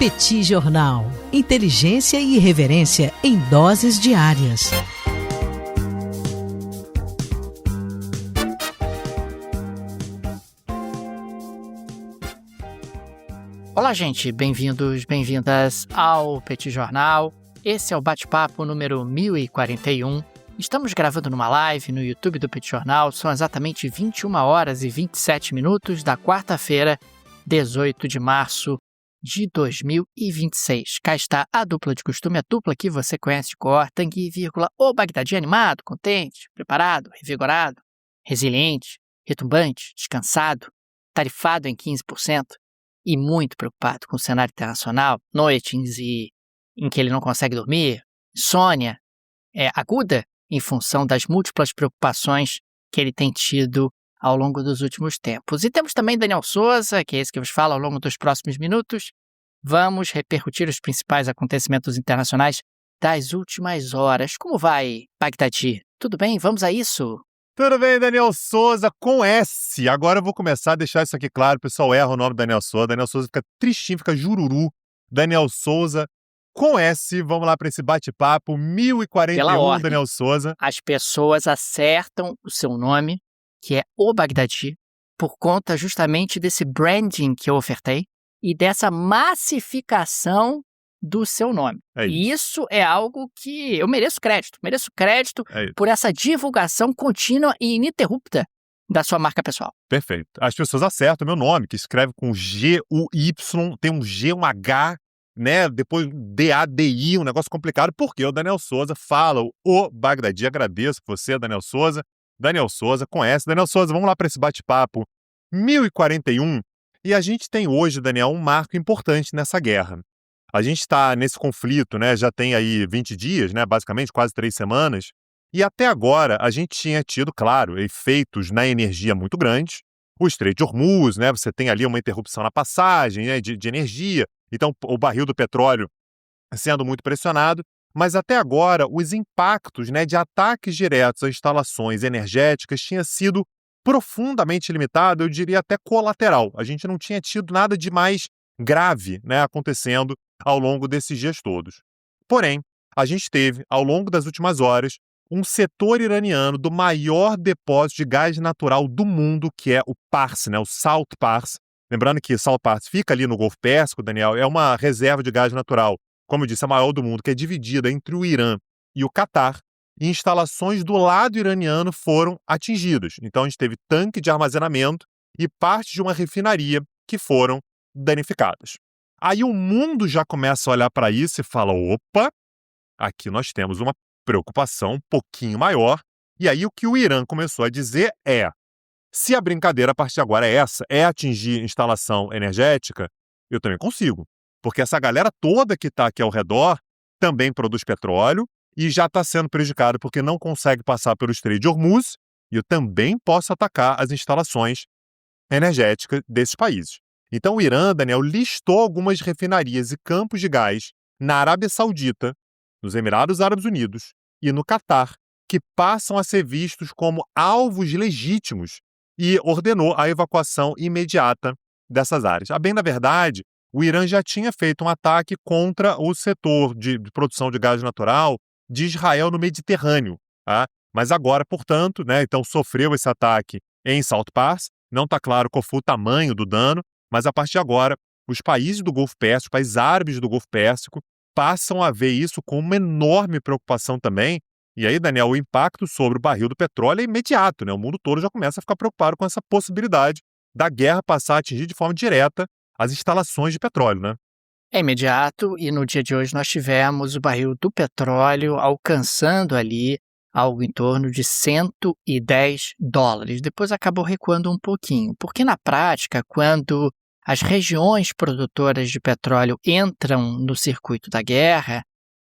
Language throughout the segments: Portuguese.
Petit Jornal. Inteligência e irreverência em doses diárias. Olá, gente. Bem-vindos, bem-vindas ao Petit Jornal. Esse é o bate-papo número 1041. Estamos gravando numa live no YouTube do Petit Jornal. São exatamente 21 horas e 27 minutos da quarta-feira, 18 de março de 2026. Cá está a dupla de costume, a dupla que você conhece de cor, Tanguy, o Bagdadi animado, contente, preparado, revigorado, resiliente, retumbante, descansado, tarifado em 15% e muito preocupado com o cenário internacional, noites em que ele não consegue dormir, insônia aguda em função das múltiplas preocupações que ele tem tido ao longo dos últimos tempos. E temos também Daniel Souza, que é esse que vos fala ao longo dos próximos minutos. Vamos repercutir os principais acontecimentos internacionais das últimas horas. Como vai, Bagdadi? Tudo bem? Vamos a isso? Tudo bem, Daniel Souza, com S. Agora eu vou começar a deixar isso aqui claro. O pessoal erra o nome do Daniel Souza. Daniel Souza fica tristinho, fica jururu. Daniel Souza, com S. Vamos lá para esse bate-papo. 1041, Daniel Souza. As pessoas acertam o seu nome, que é o Bagdadi, por conta justamente desse branding que eu ofertei e dessa massificação do seu nome. E isso é algo que eu mereço crédito por essa divulgação contínua e ininterrupta da sua marca pessoal. Perfeito. As pessoas acertam o meu nome, que escreve com G-U-Y, tem um G, um H, né? Depois D-A-D-I, um negócio complicado, porque o Daniel Souza fala o Bagdadi. Agradeço você, Daniel Souza. Daniel Souza, conhece. Daniel Souza, vamos lá para esse bate-papo 1041. E a gente tem hoje, Daniel, um marco importante nessa guerra. A gente está nesse conflito, né? Já tem aí 20 dias, né? Basicamente, quase 3 semanas. E até agora a gente tinha tido, claro, efeitos na energia muito grandes. O Estreito de Hormuz, né? Você tem ali uma interrupção na passagem, né? de energia. Então, o barril do petróleo sendo muito pressionado. Mas até agora, os impactos, né, de ataques diretos a instalações energéticas tinha sido profundamente limitado, eu diria até colateral. A gente não tinha tido nada de mais grave, né, acontecendo ao longo desses dias todos. Porém, a gente teve, ao longo das últimas horas, um setor iraniano do maior depósito de gás natural do mundo, que é o Pars, né, o Salt Pars. Lembrando que Salt Pars fica ali no Golfo Pérsico, Daniel, é uma reserva de gás natural, como eu disse, a maior do mundo, que é dividida entre o Irã e o Catar, e instalações do lado iraniano foram atingidas. Então, a gente teve tanque de armazenamento e parte de uma refinaria que foram danificadas. Aí o mundo já começa a olhar para isso e fala, opa, aqui nós temos uma preocupação um pouquinho maior. E aí o que o Irã começou a dizer é, se a brincadeira a partir de agora é essa, é atingir instalação energética, eu também consigo. Porque essa galera toda que está aqui ao redor também produz petróleo e já está sendo prejudicada porque não consegue passar pelo Estreito de Hormuz e eu também posso atacar as instalações energéticas desses países. Então o Irã, Daniel, listou algumas refinarias e campos de gás na Arábia Saudita, nos Emirados Árabes Unidos e no Catar, que passam a ser vistos como alvos legítimos e ordenou a evacuação imediata dessas áreas. A bem da verdade, o Irã já tinha feito um ataque contra o setor de produção de gás natural de Israel no Mediterrâneo. Tá? Mas agora, portanto, né, então sofreu esse ataque em Salt Pars. Não está claro qual foi o tamanho do dano, mas a partir de agora, os países do Golfo Pérsico, os países árabes do Golfo Pérsico, passam a ver isso com uma enorme preocupação também. E aí, Daniel, o impacto sobre o barril do petróleo é imediato, né? O mundo todo já começa a ficar preocupado com essa possibilidade da guerra passar a atingir de forma direta as instalações de petróleo, né? É imediato e no dia de hoje nós tivemos o barril do petróleo alcançando ali algo em torno de $110. Depois acabou recuando um pouquinho, porque na prática, quando as regiões produtoras de petróleo entram no circuito da guerra,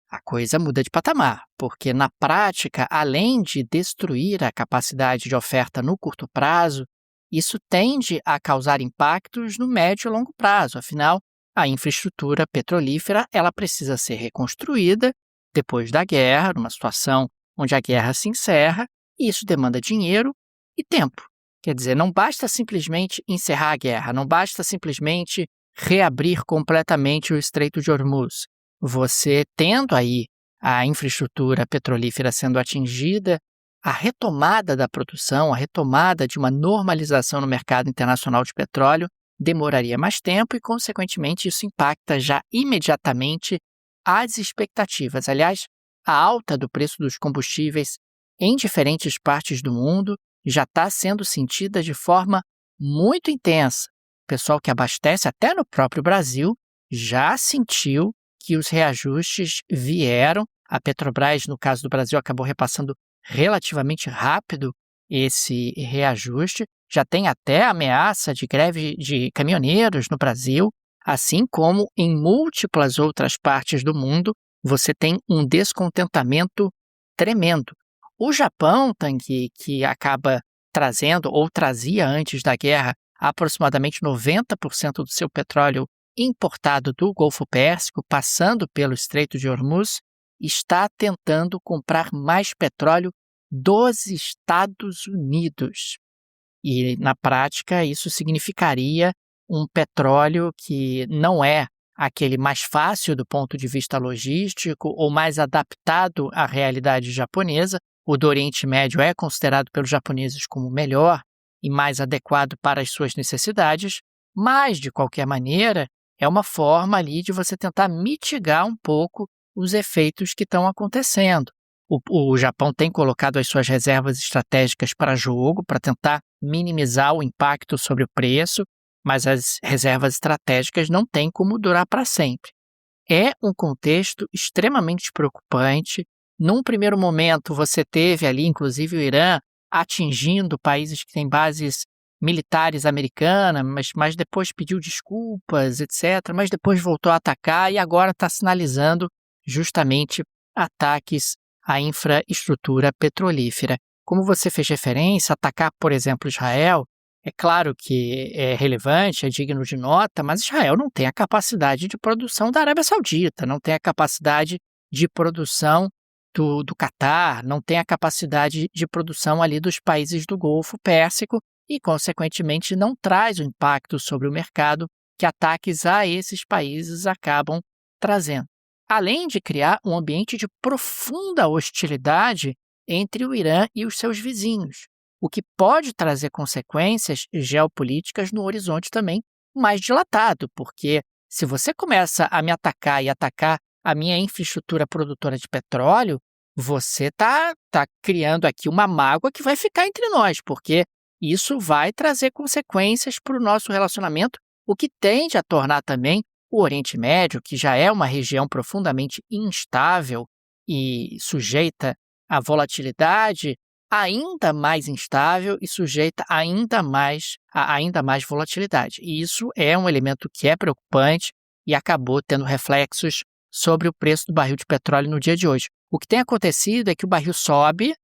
a coisa muda de patamar, porque na prática, além de destruir a capacidade de oferta no curto prazo, isso tende a causar impactos no médio e longo prazo. Afinal, a infraestrutura petrolífera ela precisa ser reconstruída depois da guerra, numa situação onde a guerra se encerra, e isso demanda dinheiro e tempo. Quer dizer, não basta simplesmente encerrar a guerra, não basta simplesmente reabrir completamente o Estreito de Hormuz. Você tendo aí a infraestrutura petrolífera sendo atingida, a retomada da produção, a retomada de uma normalização no mercado internacional de petróleo demoraria mais tempo e, consequentemente, isso impacta já imediatamente as expectativas. Aliás, a alta do preço dos combustíveis em diferentes partes do mundo já está sendo sentida de forma muito intensa. O pessoal que abastece até no próprio Brasil já sentiu que os reajustes vieram. A Petrobras, no caso do Brasil, acabou repassando relativamente rápido esse reajuste. Já tem até ameaça de greve de caminhoneiros no Brasil, assim como em múltiplas outras partes do mundo, você tem um descontentamento tremendo. O Japão, Tanguy, que acaba trazendo ou trazia antes da guerra aproximadamente 90% do seu petróleo importado do Golfo Pérsico, passando pelo Estreito de Hormuz, está tentando comprar mais petróleo dos Estados Unidos. E, na prática, isso significaria um petróleo que não é aquele mais fácil do ponto de vista logístico ou mais adaptado à realidade japonesa. O do Oriente Médio é considerado pelos japoneses como melhor e mais adequado para as suas necessidades, mas, de qualquer maneira, é uma forma ali de você tentar mitigar um pouco os efeitos que estão acontecendo. O Japão tem colocado as suas reservas estratégicas para jogo, para tentar minimizar o impacto sobre o preço, mas as reservas estratégicas não têm como durar para sempre. É um contexto extremamente preocupante. Num primeiro momento, você teve ali, inclusive, o Irã atingindo países que têm bases militares americanas, mas depois pediu desculpas, etc., mas depois voltou a atacar e agora está sinalizando justamente ataques à infraestrutura petrolífera. Como você fez referência, atacar, por exemplo, Israel, é claro que é relevante, é digno de nota, mas Israel não tem a capacidade de produção da Arábia Saudita, não tem a capacidade de produção do Catar, não tem a capacidade de produção ali dos países do Golfo Pérsico e, consequentemente, não traz o impacto sobre o mercado que ataques a esses países acabam trazendo. Além de criar um ambiente de profunda hostilidade entre o Irã e os seus vizinhos, o que pode trazer consequências geopolíticas no horizonte também mais dilatado, porque se você começa a me atacar e atacar a minha infraestrutura produtora de petróleo, você tá criando aqui uma mágoa que vai ficar entre nós, porque isso vai trazer consequências para o nosso relacionamento, o que tende a tornar também o Oriente Médio, que já é uma região profundamente instável e sujeita à volatilidade, ainda mais instável e sujeita a ainda mais volatilidade. E isso é um elemento que é preocupante e acabou tendo reflexos sobre o preço do barril de petróleo no dia de hoje. O que tem acontecido é que o barril sobe,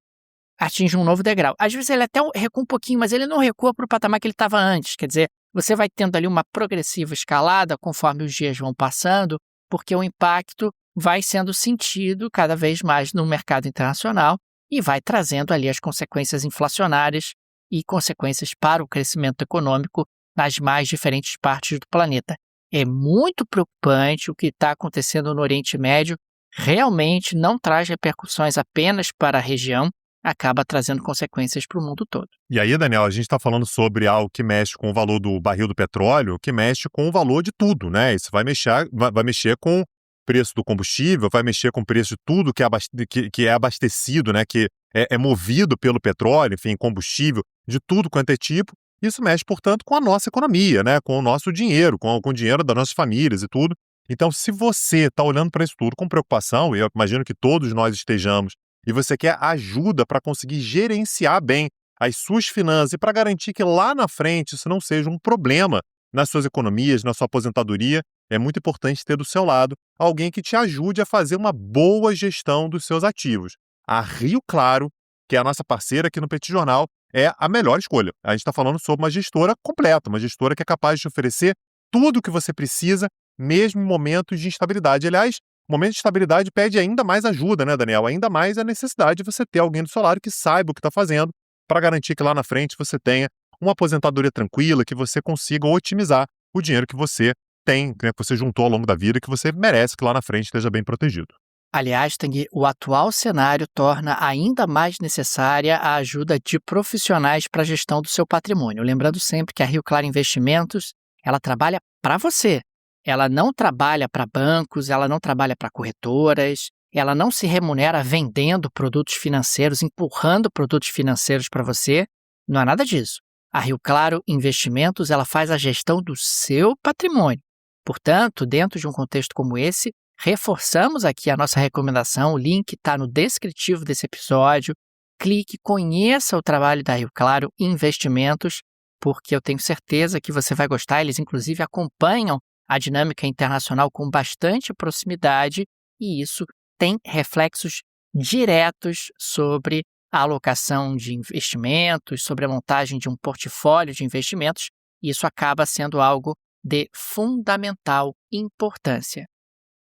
atinge um novo degrau. Às vezes ele até recua um pouquinho, mas ele não recua para o patamar que ele estava antes. Quer dizer, você vai tendo ali uma progressiva escalada conforme os dias vão passando, porque o impacto vai sendo sentido cada vez mais no mercado internacional e vai trazendo ali as consequências inflacionárias e consequências para o crescimento econômico nas mais diferentes partes do planeta. É muito preocupante o que está acontecendo no Oriente Médio, realmente não traz repercussões apenas para a região, acaba trazendo consequências para o mundo todo. E aí, Daniel, a gente está falando sobre algo que mexe com o valor do barril do petróleo, que mexe com o valor de tudo, né? Isso vai mexer com o preço do combustível, vai mexer com o preço de tudo que é abastecido, né? Que é movido pelo petróleo, enfim, combustível, de tudo quanto é tipo. Isso mexe, portanto, com a nossa economia, né? Com o nosso dinheiro, com o dinheiro das nossas famílias e tudo. Então, se você está olhando para isso tudo com preocupação, e eu imagino que todos nós estejamos, e você quer ajuda para conseguir gerenciar bem as suas finanças e para garantir que lá na frente isso não seja um problema nas suas economias, na sua aposentadoria, é muito importante ter do seu lado alguém que te ajude a fazer uma boa gestão dos seus ativos. A Rio Claro, que é a nossa parceira aqui no Petit Jornal, é a melhor escolha. A gente está falando sobre uma gestora completa, uma gestora que é capaz de te oferecer tudo o que você precisa, mesmo em momentos de instabilidade. Aliás, o momento de estabilidade pede ainda mais ajuda, né, Daniel? Ainda mais a necessidade de você ter alguém do seu lado que saiba o que está fazendo para garantir que lá na frente você tenha uma aposentadoria tranquila, que você consiga otimizar o dinheiro que você tem, né, que você juntou ao longo da vida, que você merece que lá na frente esteja bem protegido. Aliás, Tanguy, o atual cenário torna ainda mais necessária a ajuda de profissionais para a gestão do seu patrimônio. Lembrando sempre que a Rio Claro Investimentos, ela trabalha para você. Ela não trabalha para bancos, ela não trabalha para corretoras, ela não se remunera vendendo produtos financeiros, empurrando produtos financeiros para você. Não é nada disso. A Rio Claro Investimentos, ela faz a gestão do seu patrimônio. Portanto, dentro de um contexto como esse, reforçamos aqui a nossa recomendação, o link está no descritivo desse episódio. Clique, conheça o trabalho da Rio Claro Investimentos, porque eu tenho certeza que você vai gostar. Eles, inclusive, acompanham a dinâmica internacional com bastante proximidade e isso tem reflexos diretos sobre a alocação de investimentos, sobre a montagem de um portfólio de investimentos. E isso acaba sendo algo de fundamental importância.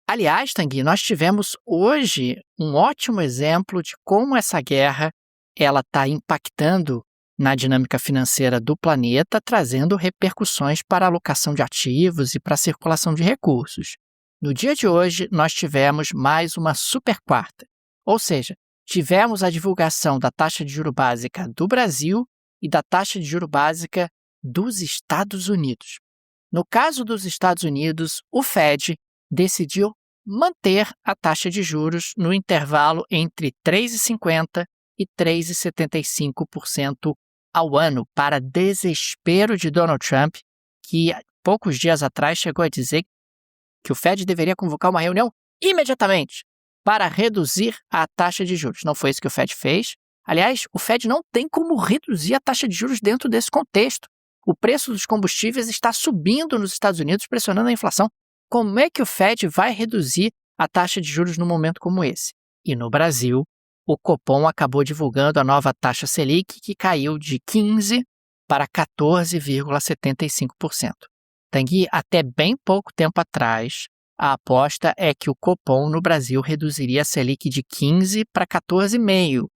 Aliás, Tanguy, nós tivemos hoje um ótimo exemplo de como essa guerra ela está impactando na dinâmica financeira do planeta, trazendo repercussões para a alocação de ativos e para a circulação de recursos. No dia de hoje, nós tivemos mais uma super quarta, ou seja, tivemos a divulgação da taxa de juros básica do Brasil e da taxa de juros básica dos Estados Unidos. No caso dos Estados Unidos, o Fed decidiu manter a taxa de juros no intervalo entre 3,50% e 3,75% ao ano, para desespero de Donald Trump, que poucos dias atrás chegou a dizer que o Fed deveria convocar uma reunião imediatamente para reduzir a taxa de juros. Não foi isso que o Fed fez. Aliás, o Fed não tem como reduzir a taxa de juros dentro desse contexto. O preço dos combustíveis está subindo nos Estados Unidos, pressionando a inflação. Como é que o Fed vai reduzir a taxa de juros num momento como esse? E no Brasil, o Copom acabou divulgando a nova taxa Selic, que caiu de 15% para 14,75%. Tanguy, até bem pouco tempo atrás, a aposta é que o Copom no Brasil reduziria a Selic de 15% para 14,5%.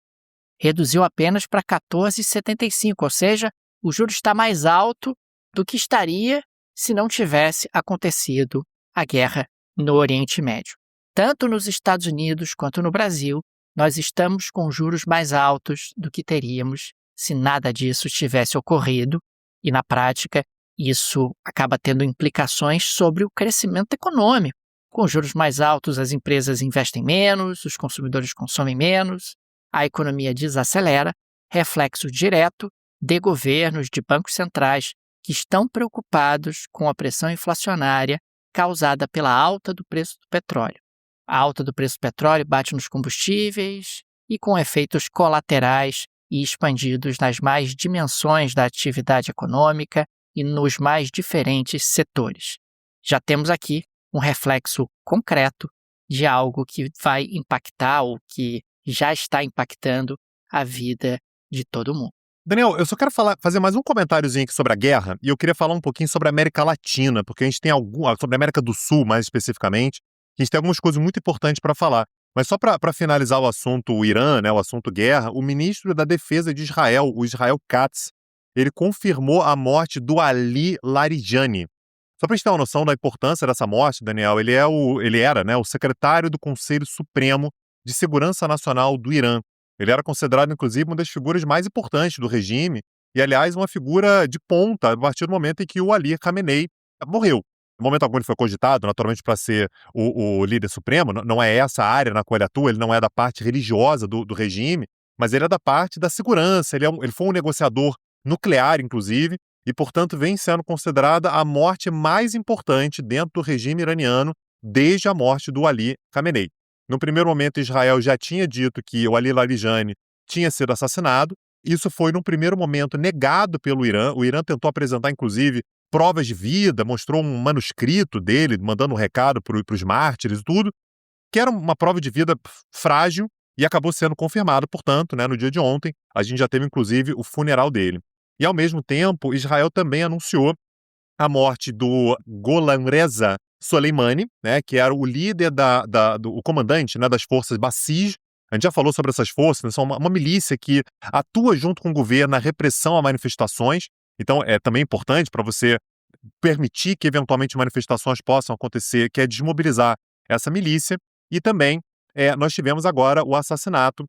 Reduziu apenas para 14,75%, ou seja, o juro está mais alto do que estaria se não tivesse acontecido a guerra no Oriente Médio. Tanto nos Estados Unidos quanto no Brasil, nós estamos com juros mais altos do que teríamos se nada disso tivesse ocorrido, e na prática isso acaba tendo implicações sobre o crescimento econômico. Com juros mais altos, as empresas investem menos, os consumidores consomem menos, a economia desacelera, reflexo direto de governos, de bancos centrais que estão preocupados com a pressão inflacionária causada pela alta do preço do petróleo. A alta do preço do petróleo bate nos combustíveis e com efeitos colaterais e expandidos nas mais dimensões da atividade econômica e nos mais diferentes setores. Já temos aqui um reflexo concreto de algo que vai impactar ou que já está impactando a vida de todo mundo. Daniel, eu só quero fazer mais um comentáriozinho aqui sobre a guerra, e eu queria falar um pouquinho sobre a América Latina, porque a gente tem sobre a América do Sul, mais especificamente, a gente tem algumas coisas muito importantes para falar. Mas só para finalizar o assunto Irã, né, o assunto guerra, o ministro da Defesa de Israel, o Israel Katz, ele confirmou a morte do Ali Larijani. Só para a gente ter uma noção da importância dessa morte, Daniel, ele era, né, o secretário do Conselho Supremo de Segurança Nacional do Irã. Ele era considerado, inclusive, uma das figuras mais importantes do regime e, aliás, uma figura de ponta a partir do momento em que o Ali Khamenei morreu. No momento algum ele foi cogitado, naturalmente, para ser o líder supremo. Não é essa a área na qual ele atua, ele não é da parte religiosa do regime, mas ele é da parte da segurança. Ele foi um negociador nuclear, inclusive, e, portanto, vem sendo considerada a morte mais importante dentro do regime iraniano desde a morte do Ali Khamenei. No primeiro momento, Israel já tinha dito que o Ali Larijani tinha sido assassinado. Isso foi, num primeiro momento, negado pelo Irã. O Irã tentou apresentar, inclusive, provas de vida, mostrou um manuscrito dele, mandando um recado para os mártires e tudo, que era uma prova de vida frágil e acabou sendo confirmado, portanto, né, no dia de ontem, a gente já teve, inclusive, o funeral dele. E, ao mesmo tempo, Israel também anunciou a morte do Golan Reza Soleimani, né, que era o líder o comandante, né, das forças Basij. A gente já falou sobre essas forças, né, são uma milícia que atua junto com o governo na repressão a manifestações. Então, é também importante para você permitir que eventualmente manifestações possam acontecer, que é desmobilizar essa milícia. E também nós tivemos agora o assassinato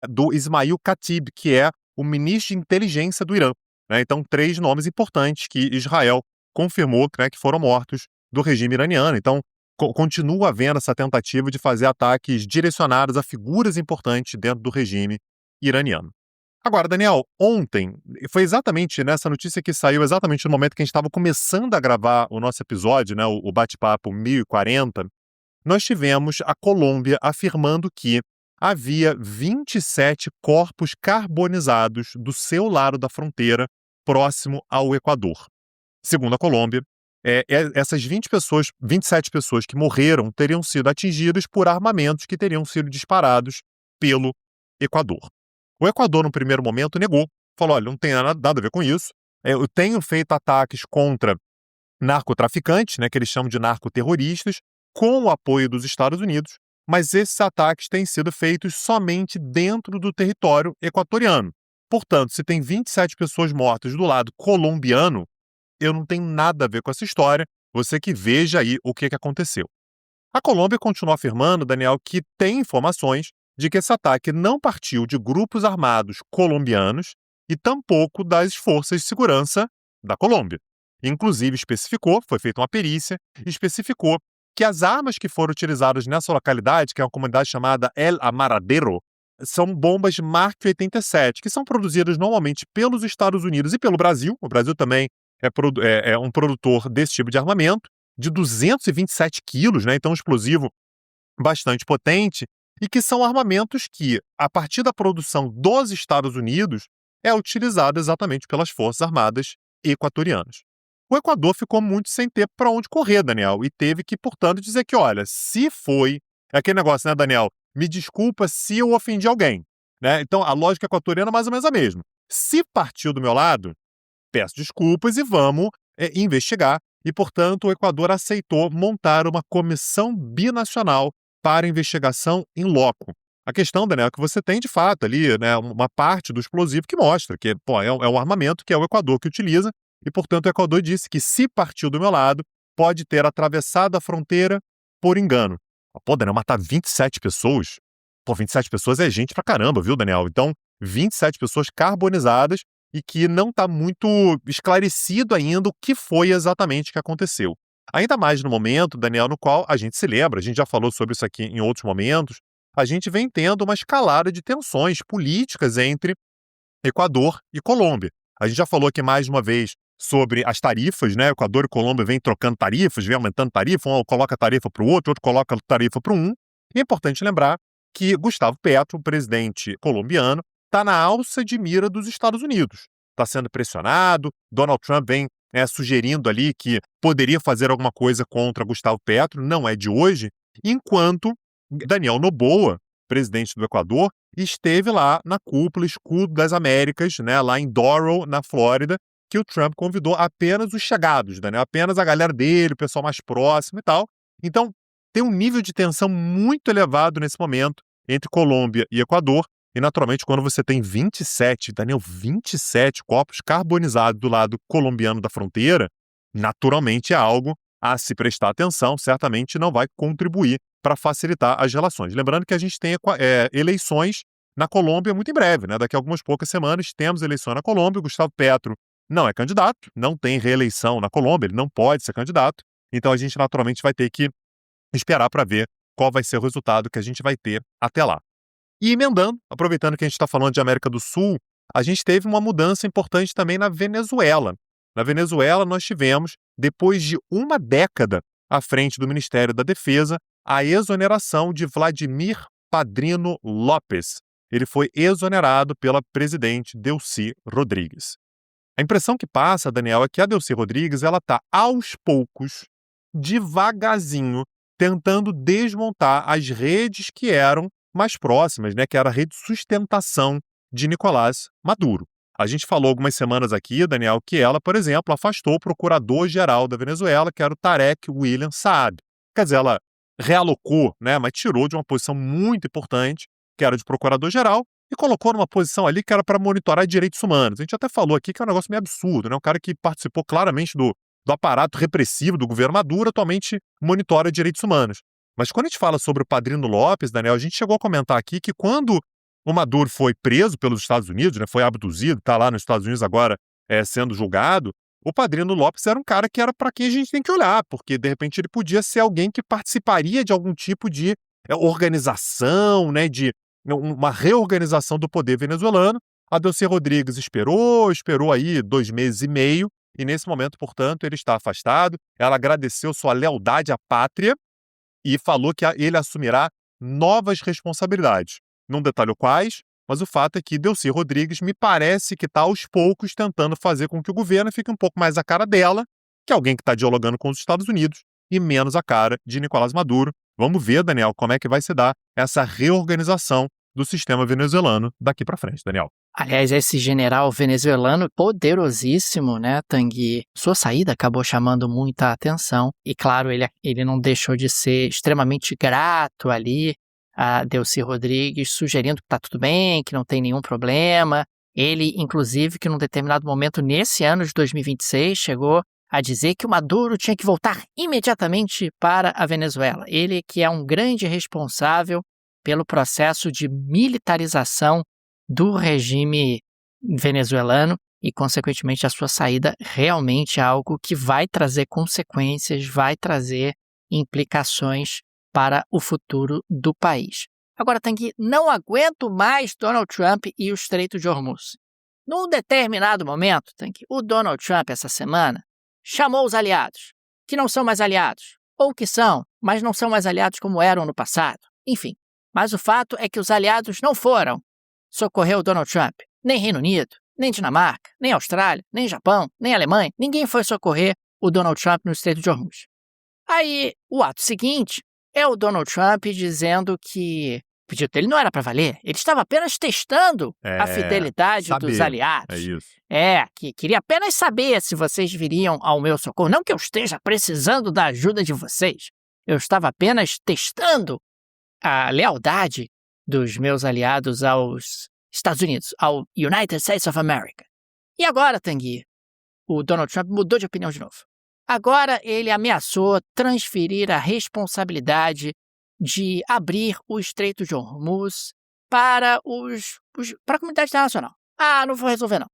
do Ismail Khatib, que é o ministro de inteligência do Irã, né? Então, 3 nomes importantes que Israel confirmou, né, que foram mortos do regime iraniano. Então, continua havendo essa tentativa de fazer ataques direcionados a figuras importantes dentro do regime iraniano. Agora, Daniel, ontem, foi exatamente nessa notícia que saiu exatamente no momento que a gente estava começando a gravar o nosso episódio, né, o Bate-Papo 1040, nós tivemos a Colômbia afirmando que havia 27 corpos carbonizados do seu lado da fronteira, próximo ao Equador. Segundo a Colômbia, essas 27 pessoas que morreram teriam sido atingidas por armamentos que teriam sido disparados pelo Equador. O Equador, no primeiro momento, negou, falou: olha, não tem nada a ver com isso. Eu tenho feito ataques contra narcotraficantes, né, que eles chamam de narcoterroristas, com o apoio dos Estados Unidos, mas esses ataques têm sido feitos somente dentro do território equatoriano. Portanto, se tem 27 pessoas mortas do lado colombiano, eu não tenho nada a ver com essa história, você que veja aí o que aconteceu. A Colômbia continua afirmando, Daniel, que tem informações de que esse ataque não partiu de grupos armados colombianos e tampouco das forças de segurança da Colômbia. Inclusive especificou, foi feita uma perícia, especificou que as armas que foram utilizadas nessa localidade, que é uma comunidade chamada El Amaradero, são bombas Mark 87, que são produzidas normalmente pelos Estados Unidos e pelo Brasil. O Brasil também é um produtor desse tipo de armamento, de 227 quilos, né? Então um explosivo bastante potente, e que são armamentos que, a partir da produção dos Estados Unidos, é utilizado exatamente pelas Forças Armadas equatorianas. O Equador ficou muito sem ter para onde correr, Daniel, e teve que, portanto, dizer que, olha, se foi... É aquele negócio, né, Daniel? Me desculpa se eu ofendi alguém, né? Então, a lógica equatoriana é mais ou menos a mesma. Se partiu do meu lado, peço desculpas e vamos investigar. E, portanto, o Equador aceitou montar uma comissão binacional para investigação em loco. A questão, Daniel, é que você tem, de fato, ali, né, uma parte do explosivo que mostra que é um armamento que é o Equador que utiliza, e, portanto, o Equador disse que, se partiu do meu lado, pode ter atravessado a fronteira por engano. Pô, Daniel, matar 27 pessoas? Pô, 27 pessoas é gente pra caramba, viu, Daniel? Então, 27 pessoas carbonizadas e que não está muito esclarecido ainda o que foi exatamente que aconteceu. Ainda mais no momento, Daniel, no qual a gente se lembra, a gente já falou sobre isso aqui em outros momentos, a gente vem tendo uma escalada de tensões políticas entre Equador e Colômbia. A gente já falou aqui mais uma vez sobre as tarifas, né? Equador e Colômbia vêm trocando tarifas, vêm aumentando tarifa, um coloca tarifa para o outro coloca tarifa para um. E é importante lembrar que Gustavo Petro, o presidente colombiano, está na alça de mira dos Estados Unidos. Está sendo pressionado, Donald Trump vem sugerindo ali que poderia fazer alguma coisa contra Gustavo Petro, não é de hoje, enquanto Daniel Noboa, presidente do Equador, esteve lá na cúpula Escudo das Américas, né, lá em Doral, na Flórida, que o Trump convidou apenas os chegados, né, apenas a galera dele, o pessoal mais próximo e tal. Então, tem um nível de tensão muito elevado nesse momento entre Colômbia e Equador, e naturalmente quando você tem 27 corpos carbonizados do lado colombiano da fronteira, naturalmente é algo a se prestar atenção, certamente não vai contribuir para facilitar as relações. Lembrando que a gente tem eleições na Colômbia muito em breve, né? Daqui a algumas poucas semanas temos eleições na Colômbia. O Gustavo Petro não é candidato, não tem reeleição na Colômbia, ele não pode ser candidato, então a gente naturalmente vai ter que esperar para ver qual vai ser o resultado que a gente vai ter até lá. E emendando, aproveitando que a gente está falando de América do Sul, a gente teve uma mudança importante também na Venezuela. Na Venezuela, nós tivemos, depois de uma década à frente do Ministério da Defesa, a exoneração de Vladimir Padrino López. Ele foi exonerado pela presidente Delcy Rodrigues. A impressão que passa, Daniel, é que a Delcy Rodrigues está, aos poucos, devagarzinho, tentando desmontar as redes que eram mais próximas, né, que era a rede de sustentação de Nicolás Maduro. A gente falou algumas semanas aqui, Daniel, que ela, por exemplo, afastou o procurador-geral da Venezuela, que era o Tarek William Saad. Quer dizer, ela realocou, né, mas tirou de uma posição muito importante, que era de procurador-geral, e colocou numa posição ali que era para monitorar direitos humanos. A gente até falou aqui que é um negócio meio absurdo, né? Um cara que participou claramente do do aparato repressivo do governo Maduro, atualmente monitora direitos humanos. Mas quando a gente fala sobre o Padrino Lopes, Daniel, a gente chegou a comentar aqui que quando o Maduro foi preso pelos Estados Unidos, né, foi abduzido, está lá nos Estados Unidos agora sendo julgado, o Padrino Lopes era um cara que era para quem a gente tem que olhar, porque de repente ele podia ser alguém que participaria de algum tipo de organização, né, de uma reorganização do poder venezuelano. A Delcy Rodrigues esperou aí 2 meses e meio, e nesse momento, portanto, ele está afastado. Ela agradeceu sua lealdade à pátria e falou que ele assumirá novas responsabilidades. Não detalhou quais, mas o fato é que Delcy Rodrigues me parece que está aos poucos tentando fazer com que o governo fique um pouco mais a cara dela, que é alguém que está dialogando com os Estados Unidos, e menos a cara de Nicolás Maduro. Vamos ver, Daniel, como é que vai se dar essa reorganização do sistema venezuelano daqui para frente, Daniel. Aliás, esse general venezuelano poderosíssimo, né, Tanguy? Sua saída acabou chamando muita atenção. E, claro, ele não deixou de ser extremamente grato ali a Delcy Rodrigues, sugerindo que está tudo bem, que não tem nenhum problema. Ele, inclusive, que num determinado momento, nesse ano de 2026, chegou a dizer que o Maduro tinha que voltar imediatamente para a Venezuela. Ele que é um grande responsável pelo processo de militarização do regime venezuelano e, consequentemente, a sua saída realmente é algo que vai trazer consequências, vai trazer implicações para o futuro do país. Agora, Tanguy, não aguento mais Donald Trump e o Estreito de Hormuz. Num determinado momento, Tanguy, o Donald Trump, essa semana, chamou os aliados, que não são mais aliados, ou que são, mas não são mais aliados como eram no passado. Enfim, mas o fato é que os aliados não foram socorrer o Donald Trump. Nem Reino Unido, nem Dinamarca, nem Austrália, nem Japão, nem Alemanha. Ninguém foi socorrer o Donald Trump no Estreito de Hormuz. Aí, o ato seguinte é o Donald Trump dizendo que o pedido dele não era para valer. Ele estava apenas testando a fidelidade dos aliados. É isso. Que queria apenas saber se vocês viriam ao meu socorro. Não que eu esteja precisando da ajuda de vocês. Eu estava apenas testando a lealdade dos meus aliados aos Estados Unidos, ao United States of America. E agora, Tanguy, o Donald Trump mudou de opinião de novo. Agora ele ameaçou transferir a responsabilidade de abrir o Estreito de Hormuz para para a comunidade internacional. Não vou resolver não.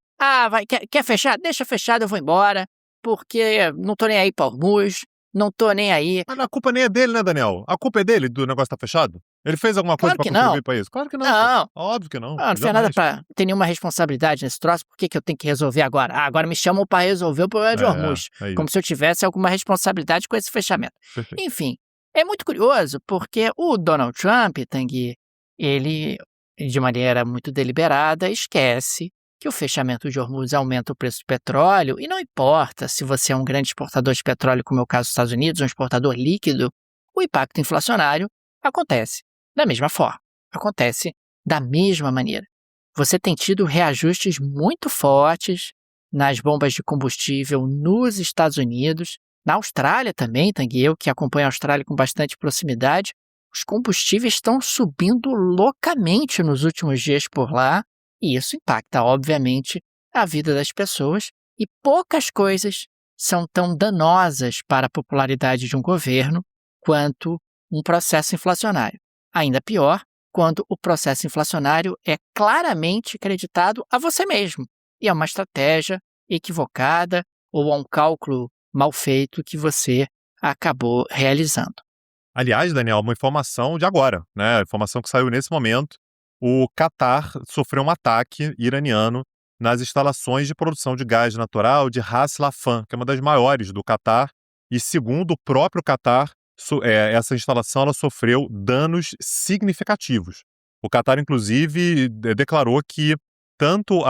Quer fechar? Deixa fechado, eu vou embora, porque não tô nem aí para Hormuz, não tô nem aí. Mas a culpa nem é dele, né, Daniel? A culpa é dele do negócio estar fechado? Ele fez alguma coisa para contribuir para isso? Claro que não. Não. Óbvio que não. Não fez nada para ter nenhuma responsabilidade nesse troço. Por que eu tenho que resolver agora? Agora me chamam para resolver o problema de Hormuz. Como se eu tivesse alguma responsabilidade com esse fechamento. Perfeito. Enfim, é muito curioso porque o Donald Trump, Tanguy, ele, de maneira muito deliberada, esquece que o fechamento de Hormuz aumenta o preço do petróleo e não importa se você é um grande exportador de petróleo, como é o caso dos Estados Unidos, um exportador líquido, o impacto inflacionário acontece da mesma forma, acontece da mesma maneira. Você tem tido reajustes muito fortes nas bombas de combustível nos Estados Unidos, na Austrália também, Tanguy, eu que acompanho a Austrália com bastante proximidade, os combustíveis estão subindo loucamente nos últimos dias por lá, e isso impacta, obviamente, a vida das pessoas, e poucas coisas são tão danosas para a popularidade de um governo quanto um processo inflacionário. Ainda pior, quando o processo inflacionário é claramente creditado a você mesmo, e é uma estratégia equivocada ou a um cálculo mal feito que você acabou realizando. Aliás, Daniel, uma informação de agora, né? Informação que saiu nesse momento. O Catar sofreu um ataque iraniano nas instalações de produção de gás natural de Ras Laffan, que é uma das maiores do Catar, e segundo o próprio Catar, essa instalação ela sofreu danos significativos. O Catar, inclusive, declarou que tanto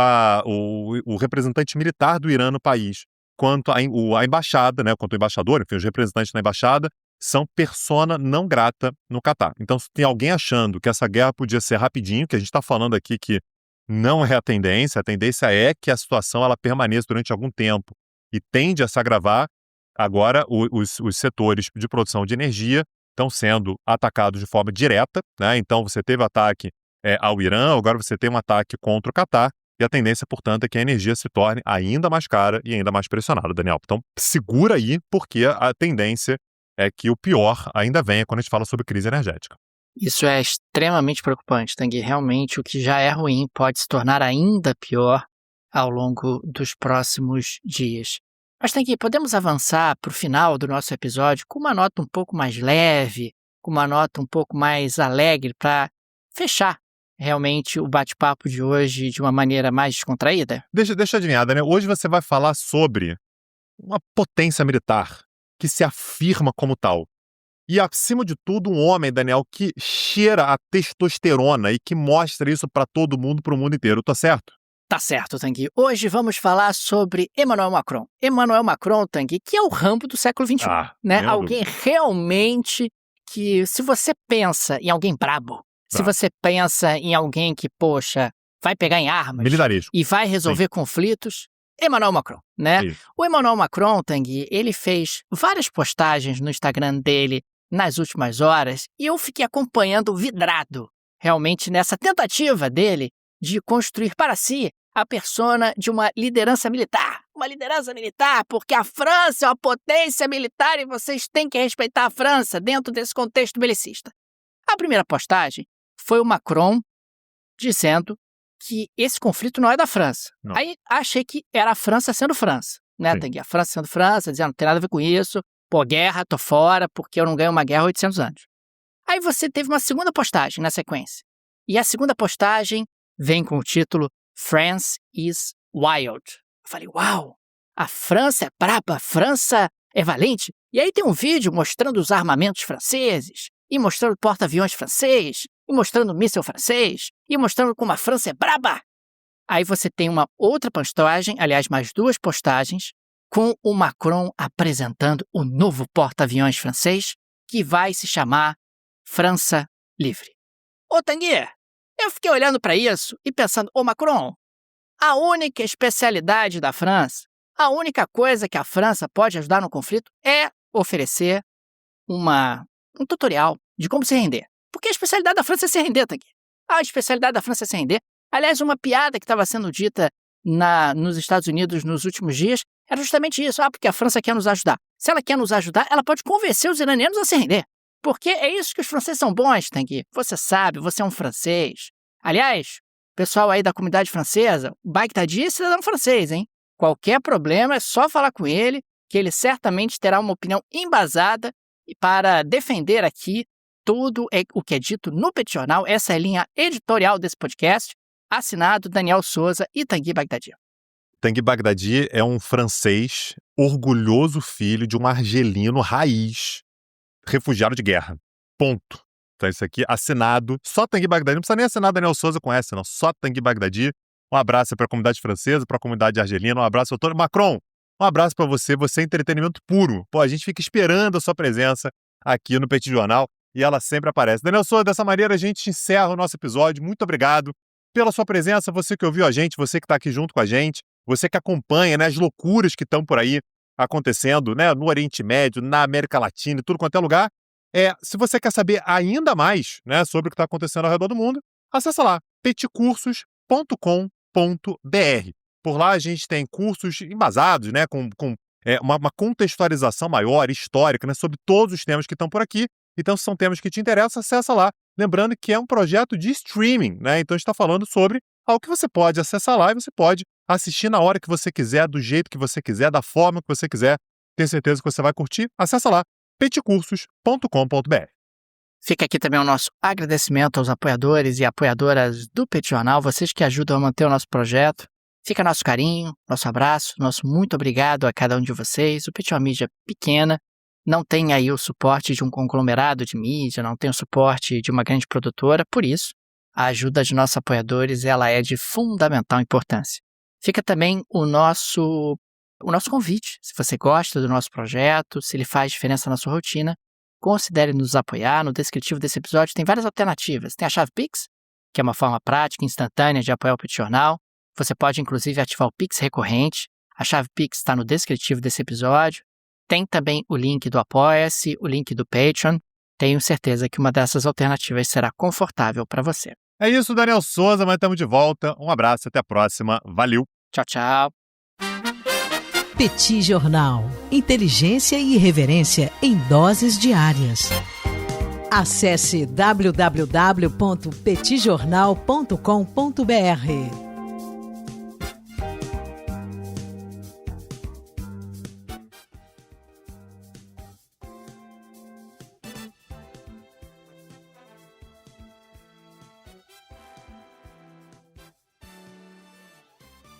o representante militar do Irã no país, quanto a embaixada, né, quanto o embaixador, enfim, os representantes da embaixada, são persona não grata no Catar. Então, se tem alguém achando que essa guerra podia ser rapidinho, que a gente está falando aqui que não é a tendência é que a situação ela permaneça durante algum tempo e tende a se agravar. Agora, os setores de produção de energia estão sendo atacados de forma direta, né? Então, você teve ataque ao Irã, agora você tem um ataque contra o Catar, E a tendência, portanto, é que a energia se torne ainda mais cara e ainda mais pressionada, Daniel. Então, segura aí, porque a tendência é que o pior ainda venha quando a gente fala sobre crise energética. Isso é extremamente preocupante, Tanguy. Realmente, o que já é ruim pode se tornar ainda pior ao longo dos próximos dias. Mas, Tanguy, podemos avançar para o final do nosso episódio com uma nota um pouco mais leve, com uma nota um pouco mais alegre, para fechar realmente o bate-papo de hoje de uma maneira mais descontraída? Deixa eu adivinhar, Daniel. Hoje você vai falar sobre uma potência militar que se afirma como tal. E, acima de tudo, um homem, Daniel, que cheira a testosterona e que mostra isso para todo mundo, para o mundo inteiro. Tá certo? Tá certo, Tanguy. Hoje vamos falar sobre Emmanuel Macron. Emmanuel Macron, Tanguy, que é o Rambo do século XXI. Né? Alguém realmente que, se você pensa em alguém brabo, se você pensa em alguém que, poxa, vai pegar em armas e vai resolver conflitos, Emmanuel Macron, né? Isso. O Emmanuel Macron, Tanguy, ele fez várias postagens no Instagram dele nas últimas horas e eu fiquei acompanhando vidrado, realmente, nessa tentativa dele de construir para si a persona de uma liderança militar. Uma liderança militar, porque a França é uma potência militar e vocês têm que respeitar a França dentro desse contexto belicista. A primeira postagem foi o Macron dizendo que esse conflito não é da França. Não. Aí achei que era a França sendo França, né, Tanguy? A França sendo França, dizendo não tem nada a ver com isso, pô, guerra, tô fora, porque eu não ganho uma guerra há 800 anos. Aí você teve uma segunda postagem na sequência. E a segunda postagem vem com o título France is Wild. Eu falei, uau, a França é braba, a França é valente. E aí tem um vídeo mostrando os armamentos franceses, e mostrando o porta-aviões francês, e mostrando o míssil francês, e mostrando como a França é braba. Aí você tem uma outra postagem, aliás, mais duas postagens, com o Macron apresentando o novo porta-aviões francês, que vai se chamar França Livre. Ô, Tanguy, eu fiquei olhando para isso e pensando, ô Macron, a única especialidade da França, a única coisa que a França pode ajudar no conflito é oferecer um tutorial de como se render. Porque a especialidade da França é se render, Tanguy. A especialidade da França é se render. Aliás, uma piada que estava sendo dita nos Estados Unidos nos últimos dias era justamente isso. Porque a França quer nos ajudar. Se ela quer nos ajudar, ela pode convencer os iranianos a se render. Porque é isso que os franceses são bons, Tanguy. Você sabe, você é um francês. Aliás, o pessoal aí da comunidade francesa, o Bagdadi é cidadão francês, hein? Qualquer problema é só falar com ele, que ele certamente terá uma opinião embasada e para defender aqui tudo o que é dito no Petit Jornal. Essa é a linha editorial desse podcast, assinado Daniel Souza e Tanguy Bagdadi. Tanguy Bagdadi é um francês orgulhoso filho de um argelino raiz, refugiado de guerra. Ponto. Então isso aqui, assinado, só Tanguy Bagdadi, não precisa nem assinar Daniel Souza com essa, não, só Tanguy Bagdadi. Um abraço para a comunidade francesa, para a comunidade argelina, um abraço para todo Macron, um abraço para você é entretenimento puro. Pô, a gente fica esperando a sua presença aqui no Petit Jornal e ela sempre aparece. Daniel Souza, dessa maneira a gente encerra o nosso episódio. Muito obrigado pela sua presença, você que ouviu a gente, você que está aqui junto com a gente, você que acompanha, né, as loucuras que estão por aí acontecendo, né, no Oriente Médio, na América Latina e tudo quanto é lugar. Se você quer saber ainda mais, né, sobre o que está acontecendo ao redor do mundo, acessa lá petcursos.com.br. Por lá a gente tem cursos embasados, né, com uma contextualização maior, histórica, né, sobre todos os temas que estão por aqui. Então, se são temas que te interessam, acessa lá. Lembrando que é um projeto de streaming, né? Então, a gente está falando sobre algo que você pode acessar lá e você pode assistir na hora que você quiser, do jeito que você quiser, da forma que você quiser. Tenho certeza que você vai curtir. Acessa lá, petcursos.com.br. Fica aqui também o nosso agradecimento aos apoiadores e apoiadoras do Petit Jornal, vocês que ajudam a manter o nosso projeto. Fica nosso carinho, nosso abraço, nosso muito obrigado a cada um de vocês. O Petit é uma mídia pequena, não tem aí o suporte de um conglomerado de mídia, não tem o suporte de uma grande produtora, por isso, a ajuda de nossos apoiadores ela é de fundamental importância. Fica também o nosso convite, se você gosta do nosso projeto, se ele faz diferença na sua rotina, considere nos apoiar. No descritivo desse episódio tem várias alternativas. Tem a chave Pix, que é uma forma prática e instantânea de apoiar o Petit Jornal. Você pode, inclusive, ativar o Pix recorrente. A chave Pix está no descritivo desse episódio. Tem também o link do Apoia-se, o link do Patreon. Tenho certeza que uma dessas alternativas será confortável para você. É isso, Daniel Souza, mas estamos de volta. Um abraço, até a próxima. Valeu. Tchau, tchau. Petit Jornal. Inteligência e irreverência em doses diárias. Acesse www.petitjornal.com.br.